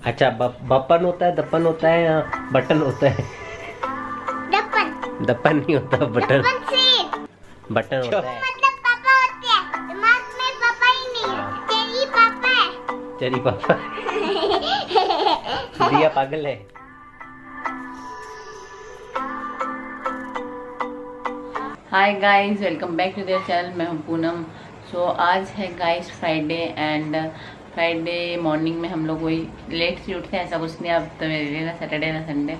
अच्छा, बपन होता है, दपन होता है या बटन होता है? दपन। दपन नहीं होता, बटन। दपन से बटन होता है। मतलब पापा होते हैं, दिमाग में पापा ही नहीं है, तेरी पापा है। तेरी पापा। दिया पागल है। Hi guys, welcome back to their channel. मैं हूं पूनम। सो आज है guys Friday and Friday morning में हम लोग वही लेट से उठते हैं, ऐसा कुछ नहीं। अब तो मेरे लिए ना सैटरडे ना संडे।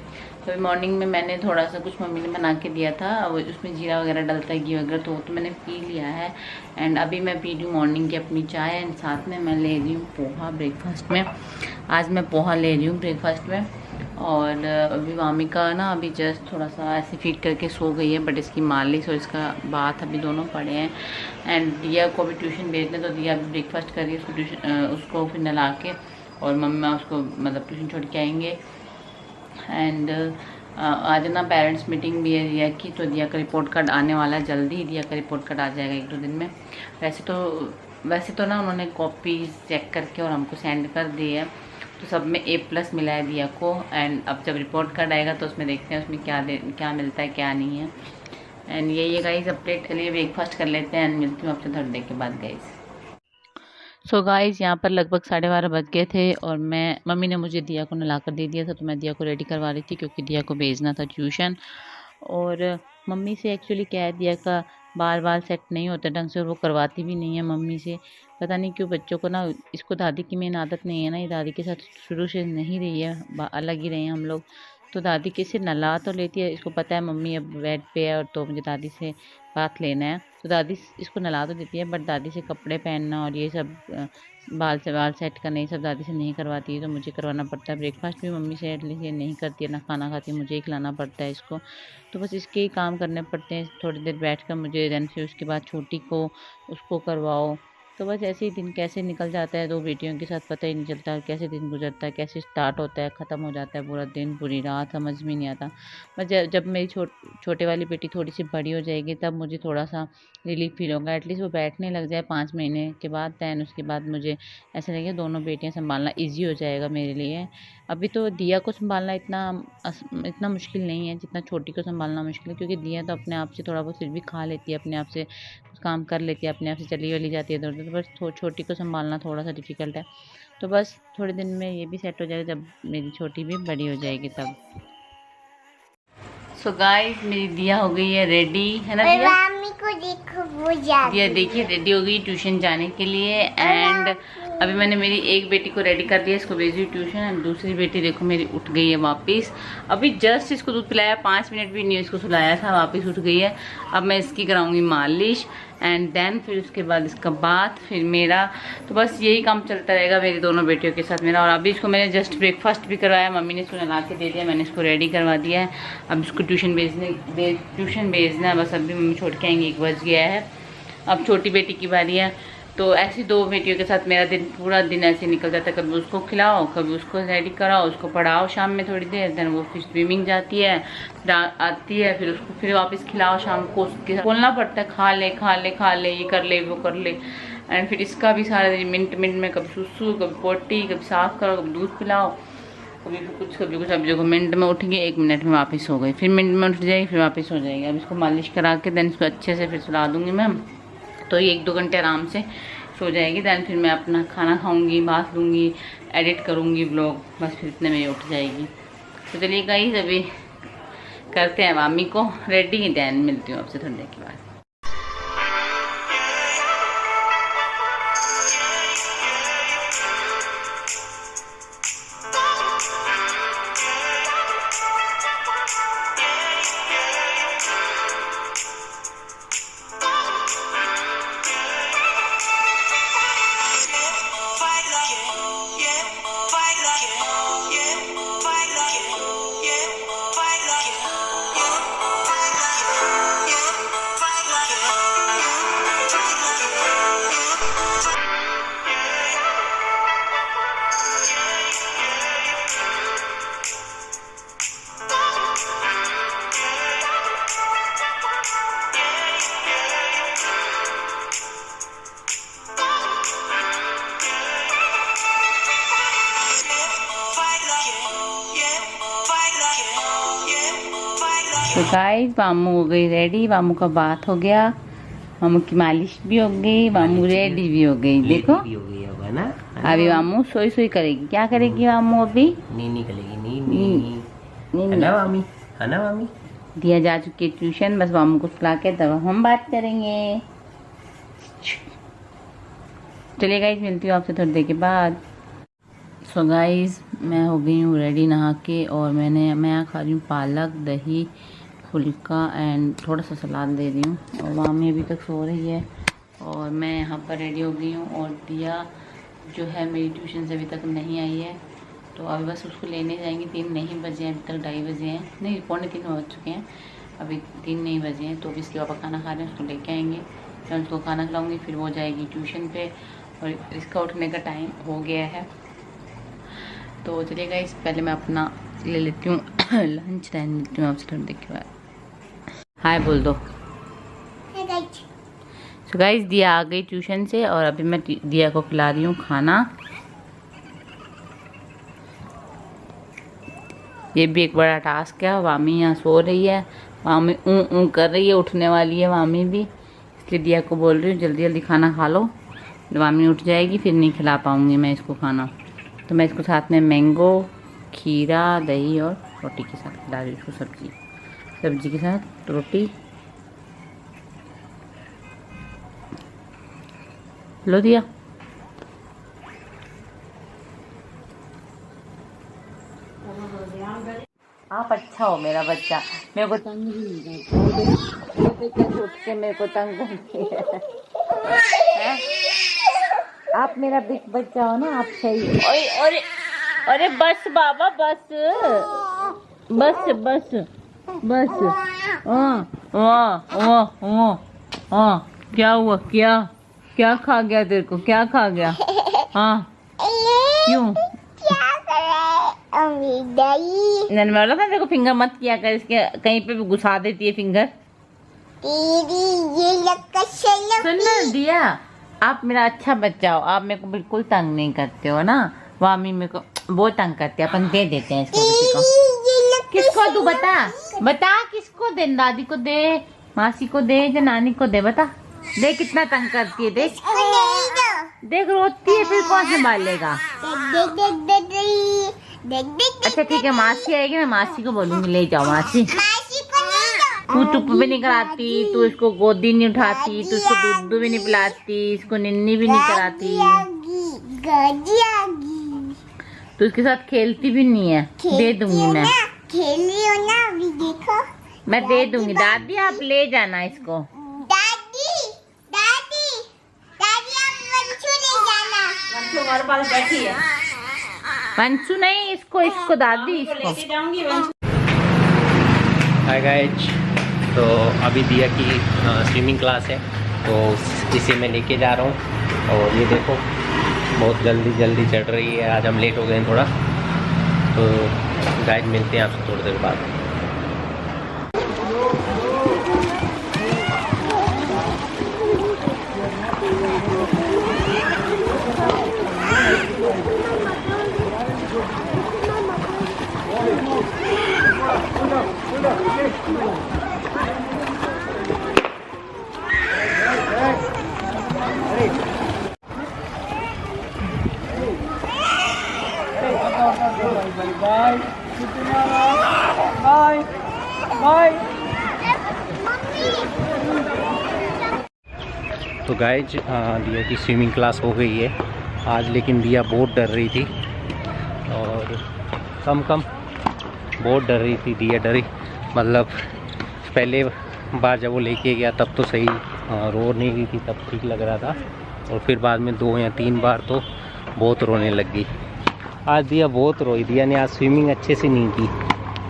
तो मॉर्निंग में मैंने थोड़ा सा कुछ मम्मी ने बना के दिया था, वो उसमें जीरा वगैरह डलता है, घी वगैरह, तो मैंने पी लिया है। एंड अभी मैं पी रही हूँ मॉर्निंग की अपनी चाय एंड साथ में मैं ले रही हूँ पोहा ब्रेकफास्ट में। आज मैं पोहा ले रही हूँ ब्रेकफास्ट में। और अभी वामिका ना अभी जस्ट थोड़ा सा ऐसे फीड करके सो गई है, बट इसकी मालिश और इसका बात अभी दोनों पड़े हैं। एंड दिया को अभी ट्यूशन भेजने, तो दिया अभी ब्रेकफास्ट कर रही है, उसको ट्यूशन उसको फिर नला के और मम्मा उसको मतलब ट्यूशन छोड़ के आएंगे। एंड आज ना पेरेंट्स मीटिंग भी है दिया की, तो दिया का रिपोर्ट कार्ड आने वाला है जल्दी ही। दिया का रिपोर्ट कार्ड आ जाएगा 1-2 दिन में। वैसे तो ना उन्होंने कॉपीज चेक करके और हमको सेंड कर दी है, तो सब में A+ मिला है दिया को। एंड अब जब रिपोर्ट कार्ड आएगा तो उसमें देखते हैं उसमें क्या मिलता है क्या नहीं है। एंड यही है गाइस अपडेट। के लिए ब्रेकफास्ट कर लेते हैं एंड मिलती हूँ आपसे थोड़ी देर के बाद गाइस। सो गाइस यहाँ पर लगभग 12:30 बज गए थे और मम्मी ने मुझे दिया को नला कर दे दिया था, तो मैं दिया को रेडी करवा रही थी क्योंकि दिया को भेजना था ट्यूशन। और मम्मी से एक्चुअली क्या है, दिया का बाल सेट नहीं होता ढंग से और वो करवाती भी नहीं है मम्मी से। पता नहीं क्यों बच्चों को ना, इसको दादी की मेन आदत नहीं है ना, ये दादी के साथ शुरू से नहीं रही है, अलग ही रहे हैं हम लोग। तो दादी किसी नला तो लेती है, इसको पता है मम्मी अब बेड पे है और तो मुझे दादी से बात लेना है, तो दादी इसको नला तो देती है, बट दादी से कपड़े पहनना और ये सब बाल सेट करना ये सब दादी से नहीं करवाती है, तो मुझे करवाना पड़ता है। ब्रेकफास्ट भी मम्मी से एटलीस्ट ये नहीं करती है, ना खाना खाती है, मुझे ही खिलाना पड़ता है इसको। तो बस इसके ही काम करने पड़ते हैं थोड़ी देर बैठकर मुझे। देन फिर उसके बाद छोटी को उसको करवाओ। तो बस ऐसे ही दिन कैसे निकल जाता है 2 बेटियों के साथ, पता ही नहीं चलता कैसे दिन गुजरता है, कैसे स्टार्ट होता है, ख़त्म हो जाता है पूरा दिन, पूरी रात, समझ में नहीं आता। बस जब मेरी छोटे वाली बेटी थोड़ी सी बड़ी हो जाएगी तब मुझे थोड़ा सा रिलीफ फील होगा, एटलीस्ट वो बैठने लग जाए 5 महीने के बाद। दैन उसके बाद मुझे ऐसा लगेगा दोनों बेटियां संभालना ईजी हो जाएगा मेरे लिए। अभी तो दिया को संभालना इतना मुश्किल नहीं है जितना छोटी को संभालना मुश्किल है, क्योंकि दिया तो अपने आप से थोड़ा बहुत फिर भी खा लेती है, अपने आप से कुछ काम कर लेती है, अपने आप से चली वली जाती है इधर उधर। तो बस छोटी को संभालना थोड़ा सा डिफिकल्ट है। तो बस थोड़े दिन में ये भी सेट हो जाएगा, जब मेरी छोटी भी बड़ी हो जाएगी तब। सो गाइस मेरी दिया हो गई है रेडी, है ना दिया? मम्मी को देखो, वो जा दिया देखिए रेडी हो गई ट्यूशन जाने के लिए। एंड अभी मैंने मेरी एक बेटी को रेडी कर दिया, इसको भेजी ट्यूशन। एंड दूसरी बेटी देखो मेरी उठ गई है वापस। अभी जस्ट इसको दूध पिलाया, 5 मिनट भी नहीं इसको सुलाया था, वापस उठ गई है। अब मैं इसकी कराऊंगी मालिश एंड देन फिर उसके बाद इसका बात, फिर मेरा। तो बस यही काम चलता रहेगा मेरी दोनों बेटियों के साथ मेरा। और अभी इसको मैंने जस्ट ब्रेकफास्ट भी करवाया, मम्मी ने इसको नला के दे दिया, मैंने इसको रेडी करवा दिया है। अब इसको ट्यूशन भेजना है बस। अभी मम्मी छोड़ के आएंगे, 1 बज गया है। अब छोटी बेटी की बारी है। तो ऐसी 2 बेटियों के साथ मेरा पूरा दिन ऐसे निकल जाता है। कभी उसको खिलाओ, कभी उसको रेडी कराओ, उसको पढ़ाओ शाम में थोड़ी देर, देन वो फिर स्विमिंग जाती है, फिर आती है, फिर उसको फिर वापस खिलाओ शाम को। उसके बोलना पड़ता है खा ले खा ले खा ले, ये कर ले वो कर ले। एंड फिर इसका भी सारा दिन मिनट में कभी सुसु, कभी पोटी, कभी साफ करो, कभी दूध पिलाओ, कभी कुछ कभी कुछ। अभी देखो मिनट में उठ गई, 1 मिनट में वापस हो गई, फिर मिनट में उठ जाएगी, फिर वापस हो जाएगी। अब इसको मालिश करा के देन इसको अच्छे से फिर सुला दूंगी मैं, तो ये 1-2 घंटे आराम से सो जाएगी। दैन फिर मैं अपना खाना खाऊंगी, बात लूँगी, एडिट करूँगी व्लॉग, बस फिर इतने में उठ जाएगी। तो चलिए गाइस अभी करते हैं मामी को रेडी, दैन मिलती हूँ आपसे थोड़ी देर के बाद। तो गाइस मामू हो गई रेडी, मामू का बात हो गया, मामू की मालिश भी हो गई, मामू रेडी भी हो गई। देखो भी हो गई अब, है ना? अभी मामू सोई सोई करेगी। क्या करेगी मामू अभी? नीनी करेगी, नीनी। है ना मामी? है ना मामी? दिया जा चुकी है ट्यूशन, बस मामू को सुला के तब हम बात करेंगे। चलिए गाइस मिलती हूँ आपसे थोड़ी देर के बाद। सो गाइस मैं हो गई हूँ रेडी नहा के, और मैं यहाँ खा रही हूँ पालक, दही, फुल्का एंड थोड़ा सा सलाद दे रही हूँ। और मामी अभी तक सो रही है और मैं यहाँ पर रेडी हो गई हूँ। और दिया जो है मेरी ट्यूशन से अभी तक नहीं आई है, तो अभी बस उसको लेने जाएंगे। 3 नहीं बजे हैं अभी तक, 2:30 बजे हैं, नहीं 2:45 बज चुके हैं, अभी 3 नहीं बजे हैं। तो अभी इसके पापा खाना खा रहे हैं, उसको लेके आएंगे, मैं उसको खाना खिलाऊँगी, फिर वो जाएगी ट्यूशन पे और इसका उठने का टाइम हो गया है। तो चलिएगा इस पहले मैं अपना ले लेती हूँ लंच, टाइम लेती हूँ आपसे थोड़ी देर के बाद। हाय बोल दो। सो गाइस दिया आ गई ट्यूशन से और अभी मैं दिया को खिला रही हूँ खाना। ये भी एक बड़ा टास्क है। मामी यहाँ सो रही है, मामी ऊँ कर रही है, उठने वाली है मामी भी, इसलिए दिया को बोल रही हूँ जल्दी जल्दी खाना खा लो, मामी उठ जाएगी फिर नहीं खिला पाऊँगी मैं इसको खाना। तो मैं इसको साथ में मैंगो, खीरा, दही और रोटी के साथ खिला रही हूँ इसको, सब्जी के साथ रोटी। लो दिया। आप अच्छा हो मेरा बच्चा, मेरे को तंग भी नहीं करता, उठ के मेरे को तंग करती है। आप मेरा बिग बच्चा हो ना, आप सही। अरे अरे बस बाबा बस बस बस बस। क्या हुआ? क्या खा गया तेरे को? क्या खा गया? हाँ क्यों? मैंने बोला था तेरे को फिंगर मत किया कर, इसके कहीं पे भी घुसा देती है फिंगर। सुनना दिया, आप मेरा अच्छा बच्चा हो, आप मेरे को बिल्कुल तंग नहीं करते हो ना। मामी मेरे को बहुत तंग करते हैं, अपन दे देते हैं इसको किसी को। किसको तू बता किसको दे? दादी को दे, मासी को दे या नानी को दे? बता दे कितना तंग करती है, देख रोती है, फिर कौन संभालेगा? अच्छा ठीक है, मासी आएगी, मैं मासी को बोलूंगी ले जाओ मासी। तू चुप भी नहीं कराती, तू इसको गोदी नहीं उठाती, तू इसको दूध भी नहीं पिलाती, इसको निन्नी भी नहीं कराती, तू इसके साथ खेलती भी नहीं है। दे दूंगी मैं, खेली हो ना अभी, देखो मैं दे दूंगी। दादी आप ले जाना इसको। वंशु हमारे पास बैठी है। वंशु नहीं, इसको दादी, इसको। हाय गाइज, तो अभी दिया की स्विमिंग क्लास है, तो इसे मैं लेके जा रहा हूँ। और ये देखो बहुत जल्दी चढ़ रही है, आज हम लेट हो गए हैं थोड़ा। तो गाइज मिलते हैं आपसे थोड़ी देर बाद। तो गाइज दिया की स्विमिंग क्लास हो गई है आज, लेकिन दिया बहुत डर रही थी और कम बहुत डर रही थी। दिया डरी, मतलब पहले बार जब वो लेके गया तब तो सही रो नहीं रही थी, तब ठीक लग रहा था, और फिर बाद में 2 या 3 बार तो बहुत रोने लग गई। आज दिया बहुत रोई। दिया ने आज स्विमिंग अच्छे से नहीं की।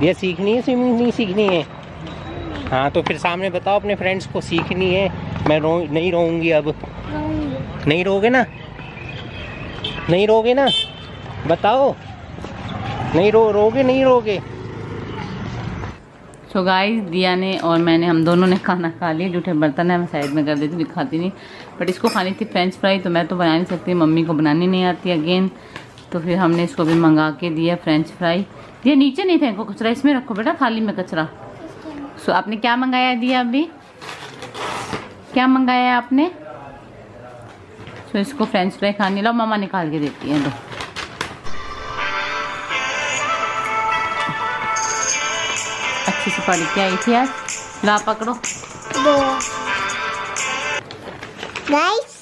दिया सीखनी है स्विमिंग, नहीं सीखनी है? हाँ तो फिर सामने बताओ अपने फ्रेंड्स को, सीखनी है। मैं नहीं रोऊंगी अब। नहीं रोगे ना? नहीं रोगे ना? बताओ, नहीं रोगे? नहीं रोगे? सो गाइस दिया ने और मैंने, हम दोनों ने खाना खा लिया। जूठे बर्तन है मैं साइड में कर देती, दिखाती नहीं, बट इसको खानी थी फ्रेंच फ्राई, तो मैं तो बना नहीं सकती, मम्मी को बनानी नहीं आती अगेन, तो फिर हमने इसको भी मंगा के दिया फ्रेंच फ्राई। ये नीचे नहीं फेंको कचरा, इसमें रखो बेटा थाली में कचरा। सो आपने क्या मंगाया दिया अभी? क्या मंगाया आपने? सो इसको फ्रेंच फ्राई खाने लो, मामा निकाल के देती है। दो अच्छी सी पढ़ के आई थी आज। ला पकड़ो। गाइस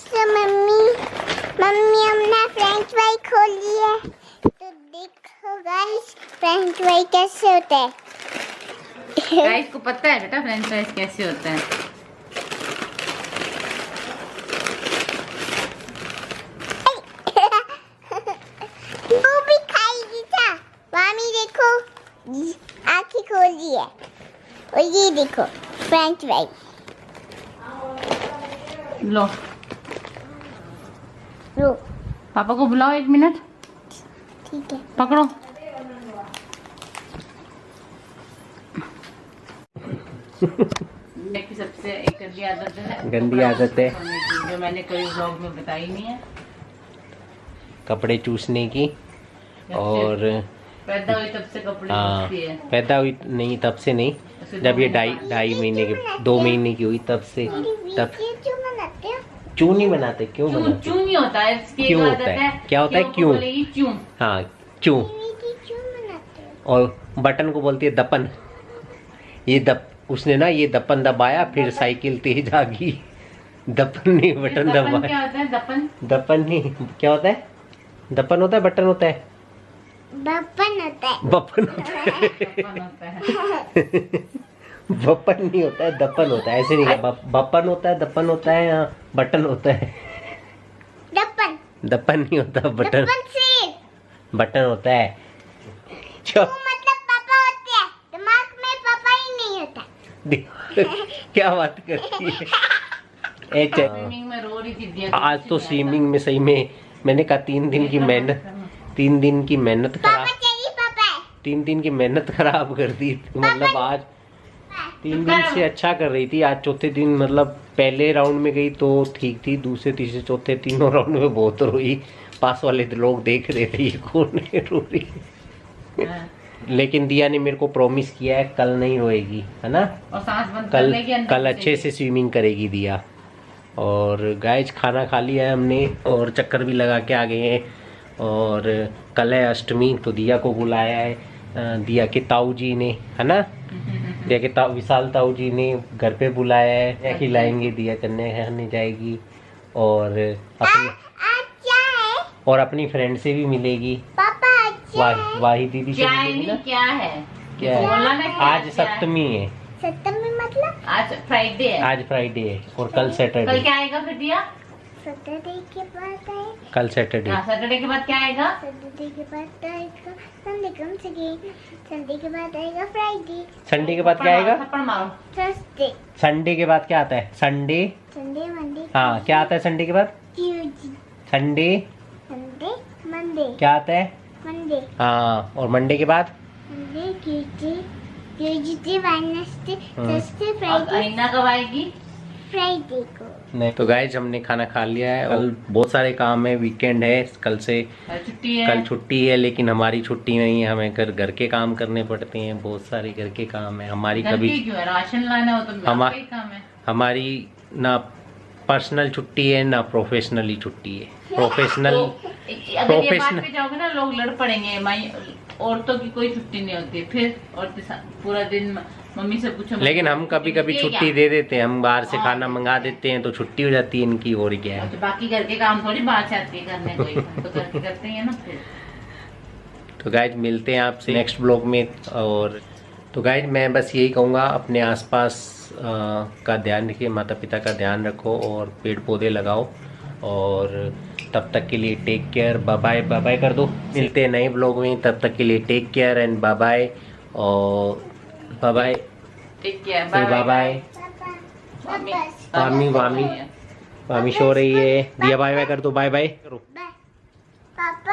मम्मी हमने फ्रेंच फ्राई खोली है, तो देखो गाइस फ्रेंच फ्राई कैसे होता है। गाइस को पता है बेटा फ्रेंच फ्राइज कैसे होता है। वो भी खाएगी था। मामी देखो आँखें खोली है, और ये देखो फ्रेंच फ्राई। लो लो पापा को बुलाओ 1 मिनट। ठीक है। पकड़ो। की सबसे एक गंदी आदत है, गंदी आदत है जो मैंने कोई व्लॉग में बताई नहीं है, कपड़े चूसने की। और पैदा हुई तब से कपड़े हाँ, चूसती है। पैदा हुई नहीं तब से नहीं, जब ये ढाई महीने की 2 महीने की हुई तब से। तब ये क्यों बनाते हो? क्यों नहीं बनाते? क्यों चूं बनाते? चूं नहीं होता है, इसकी क्यों एक होता आदत है? क्या होता है? क्यों को क्यों? बोलेगी चूं। हाँ क्यों। ये क्यों बनाते हो? और बटन को बोलती है दपन। ये उसने ना ये दपन दबाया, फिर साइकिल तेज आ गई। दपन नहीं, बटन दपन दबाया। क्या होता है? दपन दपन नहीं, क्या होता है? दपन होता है, बटन होता है, बपन होता है। बपन होता है। दपन होता है। बपन नहीं होता है, दपन होता है। ऐसे नहीं क्या बपन होता है, दपन होता है, या बटन होता है? दपन। दपन नहीं होता, बटन। दपन से बटन होता है। वो मतलब पापा होते हैं, दिमाग में पापा ही नहीं होता। क्या बात करती है? स्विमिंग में रो रही थी दिया। आज तो स्विमिंग में सही में मैंने कहा 3 दिन की मेहनत, 3 दिन की मेहनत पापा खराब, चाहिए पापा है। 3 दिन की मेहनत खराब कर दी। मतलब आज 3 दिन से अच्छा कर रही थी, आज चौथे दिन मतलब पहले राउंड में गई तो ठीक थी, दूसरे तीसरे चौथे तीनों राउंड में बहुत रोई। पास वाले लोग देख रहे थे ये कौन है रो रही। लेकिन दिया ने मेरे को प्रॉमिस किया है कल नहीं रोएगी, है ना? और सांस बंद कर लेगी, अंदर कल अच्छे से स्विमिंग करेगी दिया। और गाइस खाना खा लिया है हमने, और चक्कर भी लगा के आ गए हैं। और कल है अष्टमी, तो दिया को बुलाया है दिया के ताऊ जी ने, है ना? दिया के विशाल ताऊ जी ने घर पे बुलाया है। क्या खिलाएंगे? दिया करने जाएगी, और अपनी आज क्या है? और अपनी फ्रेंड से भी मिलेगी। पापा आज क्या है? वाही दीदी से क्या है? मिलेगी ना? क्या है? क्या है? बोला ना क्या आज क्या है? सप्तमी है, सप्तमी मतलब आज फ्राइडे है। आज फ्राइडे है, और कल कल सैटरडे। क्या आएगा फिर दिया? सैटरडे के बाद आए। कल सैटरडे। हाँ, सैटरडे के बाद क्या आएगा? सैटरडे के बाद आएगा संडे, कम से संडे के बाद आएगा फ्राइडे। संडे के बाद क्या आएगा? थप्पड़ मारो। थर्सडे। संडे के बाद क्या आता है? संडे। Sunday Monday. हाँ, क्या आता है संडे के बाद? ट्यूसडे। संडे। Sunday Monday. क्या आता है? मंडे। हाँ, और मंडे के बाद? Monday Tuesday Tuesday Wednesday Thursday और फ्राइडे। अरीना कब आएगी? फ्राइडे को। नहीं तो गाइज हमने खाना खा लिया है। कल बहुत सारे काम है, वीकेंड है, कल से छुट्टी है। कल छुट्टी है, लेकिन हमारी छुट्टी नहीं है। हमें घर के काम करने पड़ते हैं, बहुत सारे घर के काम है हमारी। घर कभी की क्यों है? राशन लाना हो तो आपका ही काम है। हमारी ना पर्सनल छुट्टी है ना प्रोफेशनली छुट्टी है। प्रोफेशनल अगर ये बात पे जाओगे ना लोग लड़ पड़ेंगे। औरतों की कोई छुट्टी नहीं होती, फिर औरतें पूरा दिन मम्मी से पूछो। लेकिन हम कभी कभी छुट्टी दे देते हैं, हम बाहर से खाना मंगा देते हैं तो छुट्टी हो जाती है इनकी। और क्या है, तो बाकी घर के काम थोड़ी बाहर से आती है करने कोई, तो घर के करते हैं ना फिर। तो गाइज मिलते हैं आपसे नेक्स्ट ब्लॉग में। और तो गाइज मैं बस यही कहूँगा, अपने आसपास का ध्यान रखिए, माता पिता का ध्यान रखो और पेड़ पौधे लगाओ। और तब तक के लिए take care, bye bye. Bye bye कर दो। मिलते हैं नए ब्लॉग में, तब तक के लिए take care and bye bye. और बाय बाय, ठीक है, बाय बाय। पापा मामी सो रही है। दिया बाय बाय कर दो, बाय बाय करो। पापा